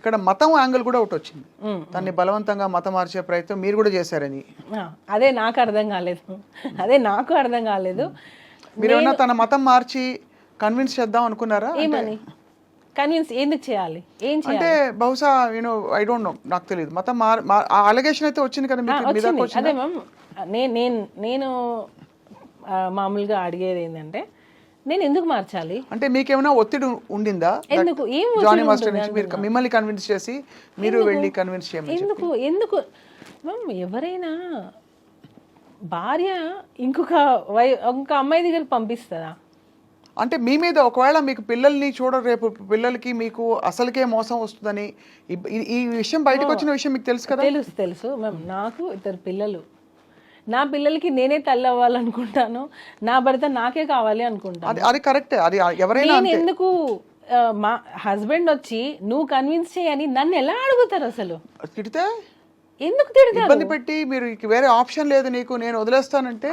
ఇక్కడ మతం యాంగిల్ కూడా ఒకటి వచ్చింది, దాన్ని బలవంతంగా మతం మార్చే ప్రయత్నం మీరు కూడా చేశారని. అదే నాకు అర్థం కాలేదు. మీరు ఏమన్నా తన మతం మార్చి కన్విన్స్ చేద్దాం అనుకున్నారా? ఏమని కన్విన్స్ ఎందుకు చేయాలి, ఏం చేయాలి అంటే బహుశా ఐ డోంట్ నో, నాకు తెలియదు. మతం అలిగేషన్ అయితే వచ్చింది కదా మీకు మీద. అదే మ్యామ్, నేను మామూలుగా అడిగేది ఏంటంటే నేను ఎందుకు మార్చాలి అంటే మీకేమైనా ఒత్తిడి ఉండిందా? ఎందుకు ఏం జానీ మాస్టర్ నుంచి మీరు మిమ్మల్ని కన్విన్స్ చేసి మీరు వెళ్ళి కన్విన్స్ చేయమని ఎందుకు మ్యామ్? ఎవరైనా భార్య ఇంకొక అమ్మాయి దగ్గరికి పంపిస్తుందా? అంటే మీ మీద ఒకవేళ మీకు పిల్లల్ని రేపు పిల్లలకి మీకు అసలుకే మోసం వస్తుందని ఈ విషయం బయటకు వచ్చిన విషయం మీకు తెలుసు కదా? తెలుసు మ్యామ్. నాకు 2 పిల్లలు, నా పిల్లలకి నేనే తల్లి అవ్వాలనుకుంటాను, నా భర్త నాకే కావాలి అనుకుంటాను. అది కరెక్ట్. అది ఎవరైనా నేను ఎందుకు మా హస్బెండ్ వచ్చి నువ్వు కన్విన్స్ చేయని నన్ను ఎలా అడుగుతారు? అసలు తిడితే ఎందుకు తిడతారు? ఇబ్బంది పెట్టి మీరు వేరే ఆప్షన్ లేదు నీకు, నేను వదిలేస్తానంటే